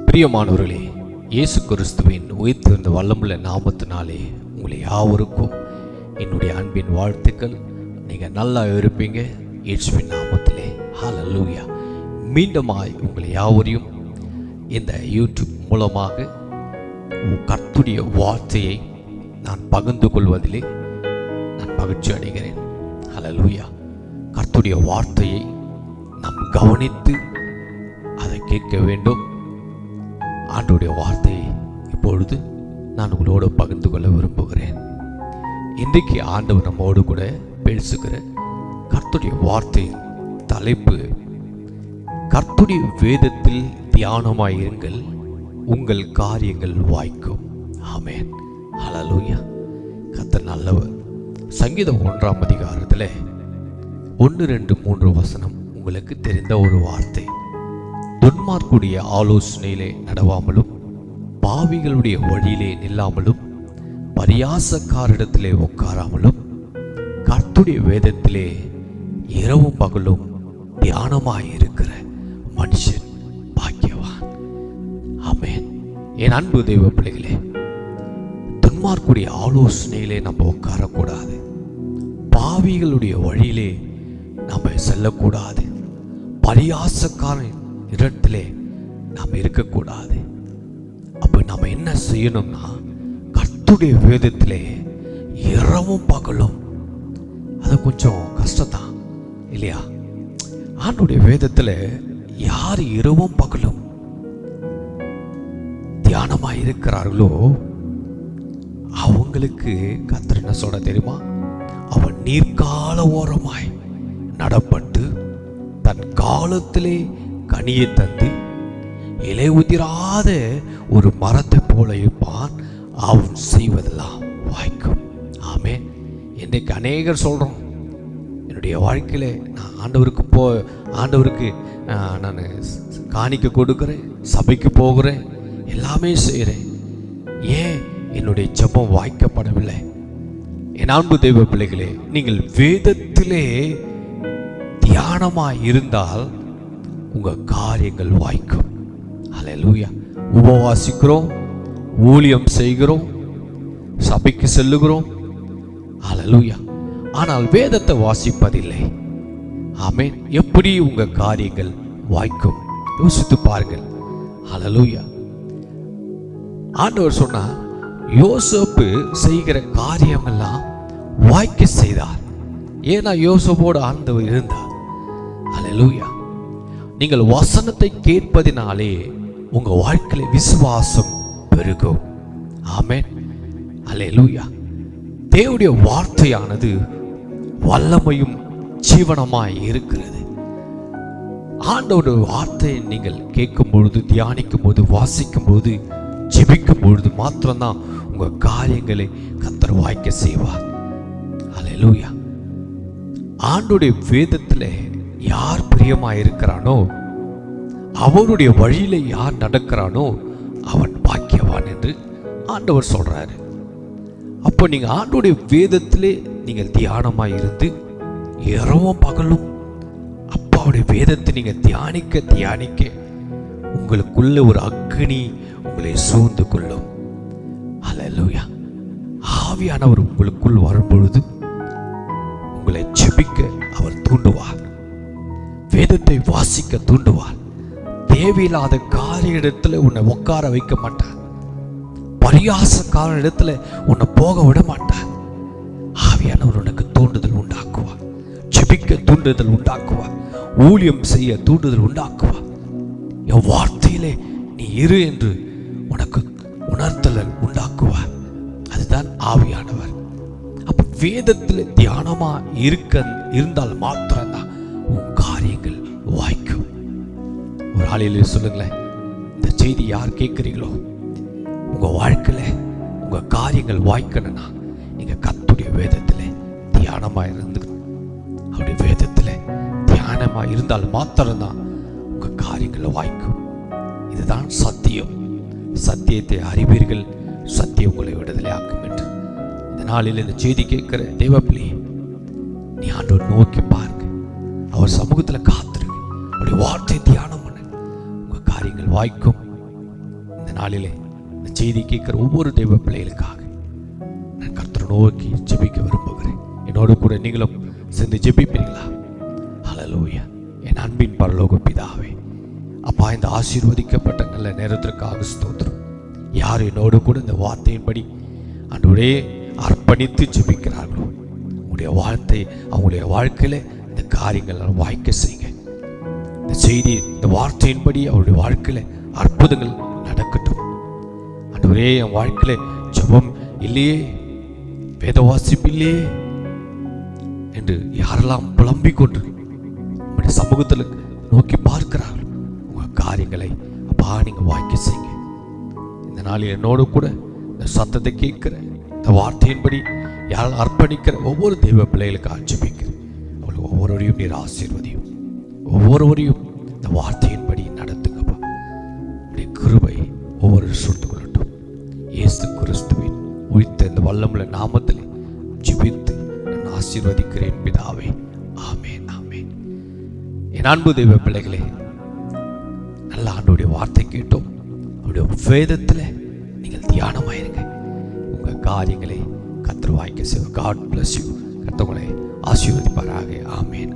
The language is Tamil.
பிரியமானவர்களே, இயேசு கிறிஸ்துவின் உயிர்த்தெழுந்த வல்லமுள்ள நாமத்தினாலே உங்களை யாவருக்கும் என்னுடைய அன்பின் வாழ்த்துக்கள். நீங்கள் நல்லா இருப்பீங்க இயேசுவின் நாமத்திலே. ஹல்லேலூயா. மீண்டுமாய் உங்களை யாவரையும் இந்த யூடியூப் மூலமாக கர்த்தருடைய வார்த்தையை நான் பகிர்ந்து கொள்வதிலே நான் மகிழ்ச்சி அடைகிறேன். ஹல்லேலூயா. கர்த்தருடைய வார்த்தையை நாம் கவனித்து அதை கேட்க வேண்டும். ஆண்டவருடைய வார்த்தையை இப்பொழுது நான் உங்களோடு பகிர்ந்து கொள்ள விரும்புகிறேன். இன்றைக்கு ஆண்டவர் நம்மோடு கூட பேசுகிற கர்த்தருடைய வார்த்தையின் தலைப்பு, கர்த்தருடைய வேதத்தில் தியானமாயிருங்கள், உங்கள் காரியங்கள் வாய்க்கும். ஆமென். ஹல்லேலூயா. கர்த்தர் நல்லவர். சங்கீதம் 1ஆம் அதிகாரத்தில் 1, 2, 3 வசனம் உங்களுக்கு தெரிந்த ஒரு வார்த்தை. துன்மார்க்குடைய ஆலோசனையிலே நடவாமலும், பாவிகளுடைய வழியிலே நில்லாமலும், பரியாசக்காரிடத்திலே உட்காராமலும், கர்த்தருடைய வேதத்திலே இரவும் பகலும் தியானமாயிருக்கிற மனுஷன் பாக்கியவான். ஆமென். என் அன்பு தெய்வ பிள்ளைகளே, துன்மார்க்குடைய ஆலோசனையிலே நம்ம உட்காரக்கூடாது, பாவிகளுடைய வழியிலே நம்ம செல்லக்கூடாது, பரியாசக்காரன் இடத்திலே நாம் இருக்கக்கூடாது. அப்போ நம்ம என்ன செய்யணும்னா, கர்த்தருடைய வேதத்திலே இரவும் பகலும், அது கொஞ்சம் கஷ்டம்தான் இல்லையா? ஆண்டவருடைய வேதத்தில் யார் இரவும் பகலும் தியானமாக இருக்கிறார்களோ அவங்களுக்கு கர்த்தர் என்ன சொல்ல தெரியுமா? அவன் நீர்க்கால ஓரமாய் நடப்பட்டு தன் காலத்திலே கனியை தந்து இலை உதிராத ஒரு மரத்தை போல இருப்பான், அவன் செய்வதெல்லாம் வாய்க்கும். ஆமென். இன்றைக்கு அநேகர் சொல்கிறோம், என்னுடைய வாழ்க்கையில் நான் ஆண்டவருக்கு நான் காணிக்க கொடுக்குறேன், சபைக்கு போகிறேன், எல்லாமே செய்கிறேன், ஏன் என்னுடைய ஜெபம் வாய்க்கப்படவில்லை? என் அன்பு தெய்வ பிள்ளைகளே, நீங்கள் வேதத்திலே தியானமாய் இருந்தால் உங்க காரியங்கள் வாய்க்கும். ஹல்லேலூயா. உபவாசிக்கிறோம், ஊழியம் செய்கிறோம், சபைக்கு செல்லுகிறோம். ஹல்லேலூயா. ஆனால் வேதத்தை வாசிப்பதில்லை. ஆமென். எப்படி உங்க காரியங்கள் வாய்க்கும்? யோசித்து பாருங்கள். ஹல்லேலூயா. ஆண்டவர் சொன்னா, யோசேப்பு செய்கிற காரியமெல்லாம் வாய்க்க செய்தார். ஏன்னா யோசேப்போடு ஆண்டவர் இருந்தார். ஹல்லேலூயா. நீங்கள் வசனத்தை கேட்பதினாலே உங்க வாழ்க்கையில விசுவாசம் பெருகும். ஆமென். அல்லேலூயா. தேவனுடைய வார்த்தையானது வல்லமையும் ஜீவனமாய் இருக்கிறது. ஆண்டவருடைய வார்த்தையை நீங்கள் கேட்கும் பொழுது, தியானிக்கும் போது, வாசிக்கும் போது, ஜெபிக்கும் பொழுது மாத்திரம்தான் உங்க காரியங்களை கர்த்தர் வாய்க்க செய்வார். அல்லேலூயா. ஆண்டவருடைய வேதத்தில் யார் பிரியமாய் இருக்கிறானோ, அவருடைய வழியில யார் நடக்கிறானோ அவன் பாக்கியவான் என்று ஆண்டவர் சொல்றாரு. அப்போ நீங்க ஆண்டவருடைய வேதத்திலே நீங்கள் தியானமாய் இருந்து இரவும் பகலும் அப்பாவுடைய வேதத்தை நீங்க தியானிக்க உங்களுக்குள்ள ஒரு அக்னி உங்களை சூழ்ந்து கொள்ளும். ஹல்லேலூயா. ஆவியானவர் உங்களுக்குள் வரும் பொழுது உங்களை ஜெபிக்க அவர் தூண்டுவார், வேதத்தை வாசிக்க தூண்டுவார். தேவையில்லாத காரிய இடத்துல உன்னை உட்கார வைக்க மாட்டார், பரியாசக்கார இடத்துல உன்னை போக விட மாட்டார். ஆவியானவர் உனக்கு தூண்டுதல் உண்டாக்குவார், ஜெபிக்க தூண்டுதல் உண்டாக்குவார், ஊழியம் செய்ய தூண்டுதல் உண்டாக்குவார். என் வார்த்தையிலே நீ இரு என்று உனக்கு உணர்த்தல் உண்டாக்குவார். அதுதான் ஆவியானவர். அப்ப வேதத்தில் தியானமா இருந்தால் மாத்திரம்தான் உன் காரியங்கள் வாய்க்கும். ஒரு ஆளிலே சொல்லுங்களேன், இந்த செய்தி யார் கேட்குறீங்களோ, உங்க வாழ்க்கையில உங்க காரியங்கள் வாய்க்கணும்னா நீங்க கர்த்தருடைய வேதத்திலே தியானமா இருந்து, அவருடைய வேதத்திலே தியானமா இருந்தால் மாத்திரம்தான் உங்க காரியங்கள் வாய்க்கும். இதுதான் சத்தியம். சத்தியத்தை அறிவீர்கள், சத்தியம் உங்களை விடுதலை ஆக்கும் என்று இந்த நாளில் இந்த செய்தி கேட்கிற தேவப்பிள்ளையே, நீ ஆண்டவர் நோக்கி பாருங்க, அவர் சமூகத்தில் காத்துருங்க, அவருடைய வார்த்தை தியானம் பண்ணு, உங்க காரியங்கள் வாய்க்கும். இந்த நாளிலே இந்த செய்தி கேட்கிற ஒவ்வொரு தெய்வ பிள்ளைகளுக்காக நான் கர்த்தரை நோக்கி ஜெபிக்க விரும்புகிறேன். என்னோடு கூட நீங்களும் சேர்ந்து ஜெபிப்பீங்களா? ஹல்லேலூயா. என் அன்பின் பரலோக பிதாவே, அப்பா, இந்த ஆசீர்வதிக்கப்பட்ட நல்ல நேரத்திற்காக ஸ்தோத்திரம். யார் என்னோடு கூட இந்த வார்த்தையின்படி ஆண்டவரே அர்ப்பணித்து ஜெபிக்கிறார்களோ, உங்களுடைய அவங்களுடைய வாழ்க்கையில இந்த காரியங்கள் வாய்க்க செய்யுங்க. இந்த செய்தி, இந்த வார்த்தையின்படி அவருடைய வாழ்க்கையில அற்புதங்கள் நடக்கட்டும். ஆண்டவரே, என் வாழ்க்கையில ஜெபம் இல்லையே, வேத வாசிப்பு இல்லையே என்று யாரெல்லாம் புலம்பிக் கொண்டு உங்களுடைய சமூகத்தில் நோக்கி பார்க்கிறார்கள், உங்க காரியங்களை அப்பா நீங்க வாய்க்க செய்யுங்க. இந்த நாளில் என்னோடு கூட இந்த சத்தத்தை கேட்கிற இந்த வார்த்தையின்படி யாரால் அர்ப்பணிக்கிற ஒவ்வொரு தெய்வ பிள்ளைகளுக்கு ஆட்சேபிக்கிறேன். அவளுக்கு ஒவ்வொருவரையும் நீர் ஆசீர்வதியும், ஒவ்வொருவரையும் இந்த வார்த்தையின்படி நடத்துங்கப்பா. உடைய கிருபை ஒவ்வொரு சுட்டுக் கொள்ளட்டும். இயேசு கிறிஸ்துவின் உயிர்த்த இந்த வல்லமுள்ள நாமத்தில் ஜெபித்து நான் ஆசீர்வதிக்கிறேன் பிதாவே. ஆமென், ஆமென். என் அன்பு தெய்வ பிள்ளைகளே, நல்ல ஆண்டோடைய வார்த்தை கேட்டோம். அவருடைய வேதத்தில் நீங்கள் தியானமாயிருங்க. உங்க காரியங்களை கர்த்தர் வாய்க்க செய்வார். God bless you. கர்த்தர் உங்களை ஆசீர்வதிப்பாராக. ஆமென்.